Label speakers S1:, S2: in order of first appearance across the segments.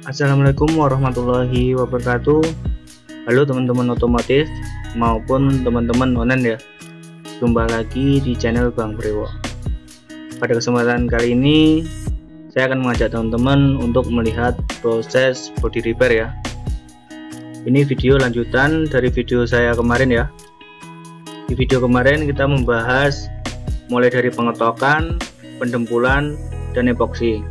S1: Assalamualaikum warahmatullahi wabarakatuh. Halo teman-teman otomotif maupun teman-teman online ya. Jumpa lagi di channel Bang Brewo. Pada kesempatan kali ini saya akan mengajak teman-teman untuk melihat proses body repair ya. Ini video lanjutan dari video saya kemarin ya. Di video kemarin kita membahas mulai dari pengetokan, pendempulan, dan epoksi.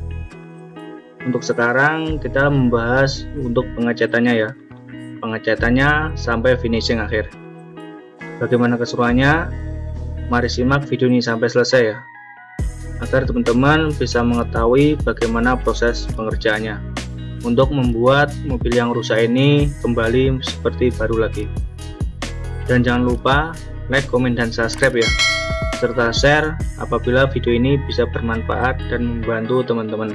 S1: Untuk sekarang kita membahas untuk pengecatannya ya, pengecatannya sampai finishing akhir. Bagaimana keseruannya? Mari simak video ini sampai selesai ya, agar teman-teman bisa mengetahui bagaimana proses pengerjaannya untuk membuat mobil yang rusak ini kembali seperti baru lagi. Dan jangan lupa like, komen, dan subscribe ya, serta share apabila video ini bisa bermanfaat dan membantu teman-teman.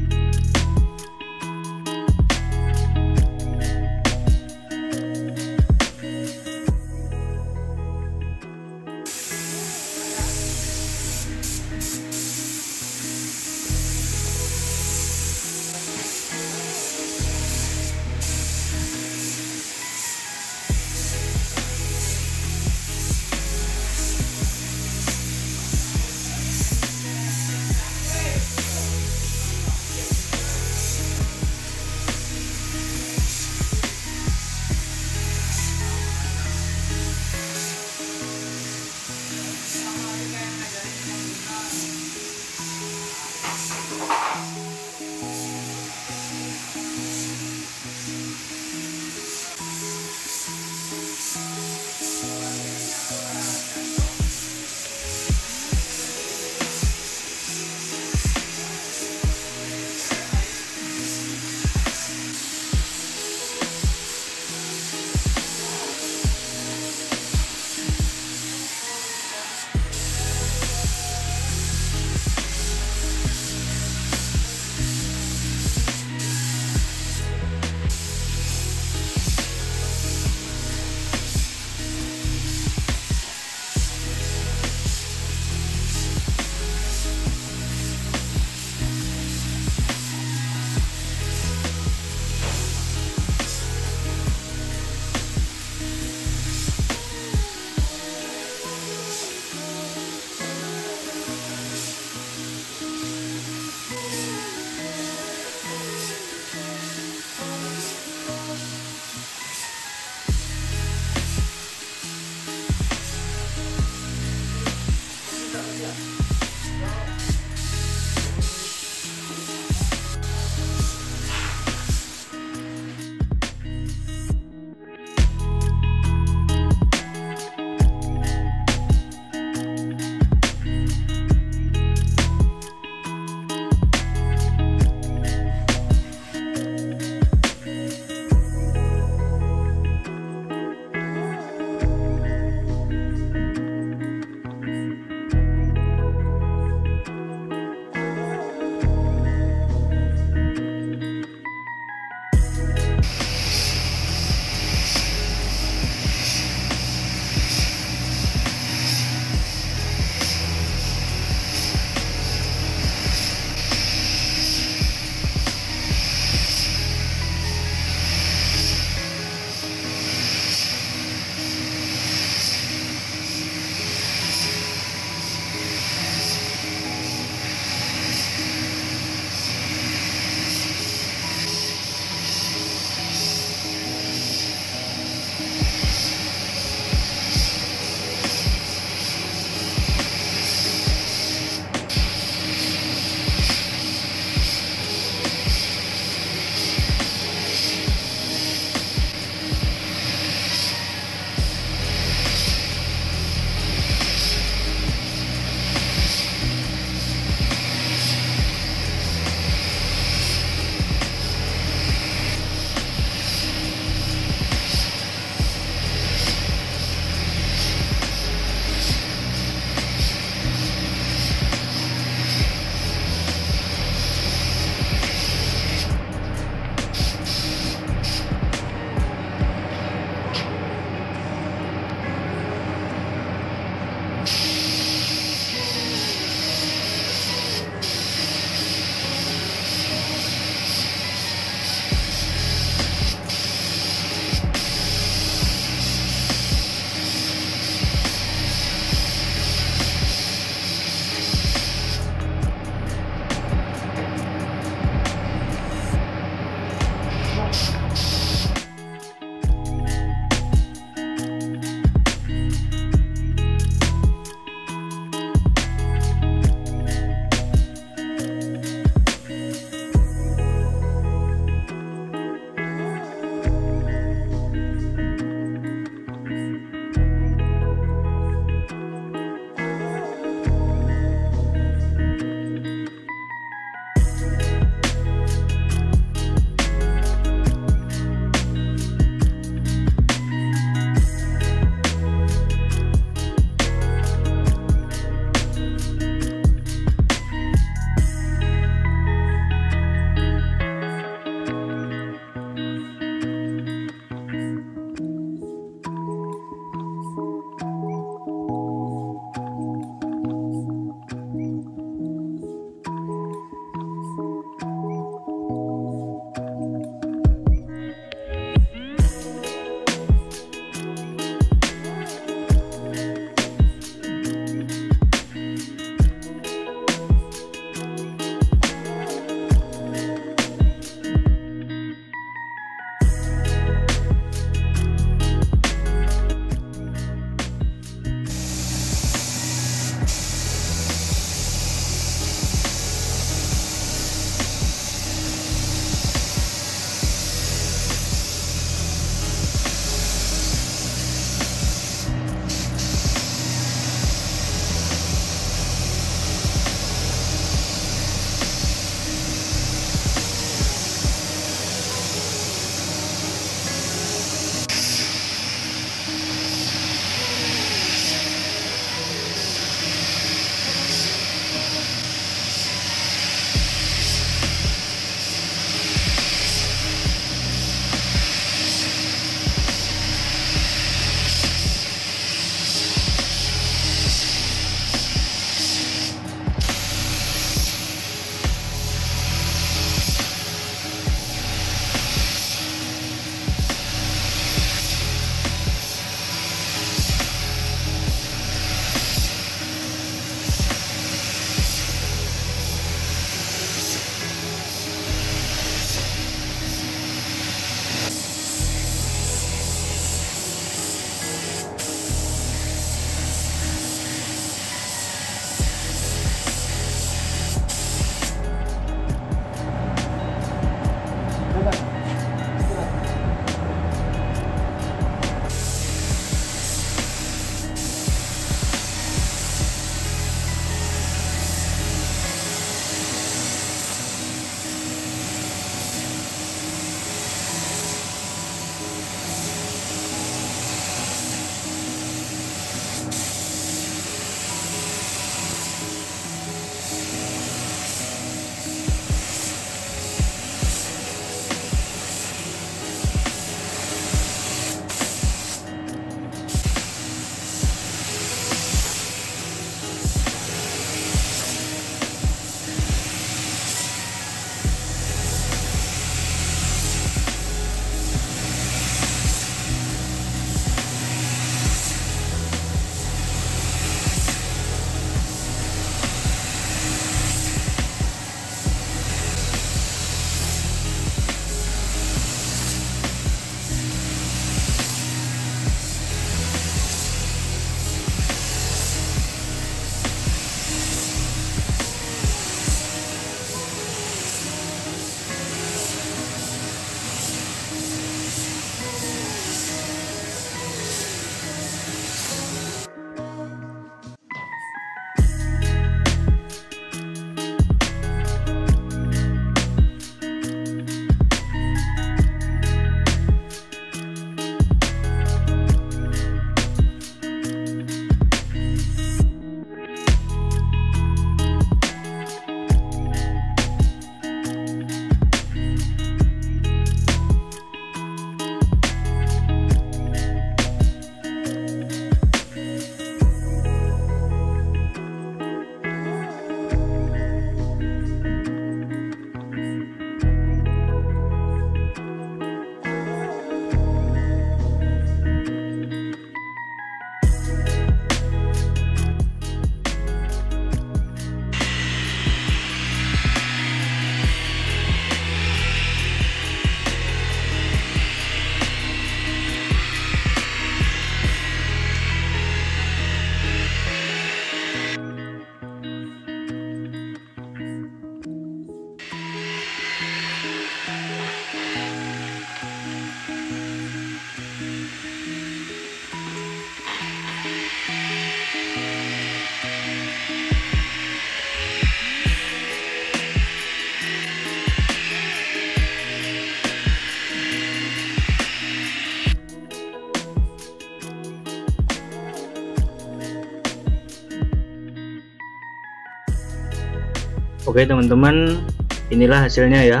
S1: Oke teman-teman, inilah hasilnya ya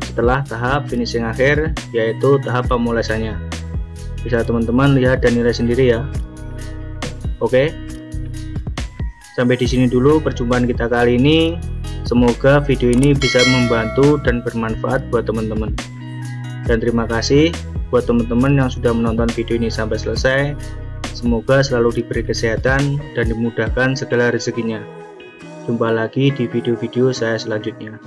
S1: setelah tahap finishing akhir, yaitu tahap pemulesannya. Bisa teman-teman lihat dan nilai sendiri ya. Oke, sampai di sini dulu perjumpaan kita kali ini. Semoga video ini bisa membantu dan bermanfaat buat teman-teman. Dan terima kasih buat teman-teman yang sudah menonton video ini sampai selesai. Semoga selalu diberi kesehatan dan dimudahkan segala rezekinya. Jumpa lagi di video-video saya selanjutnya.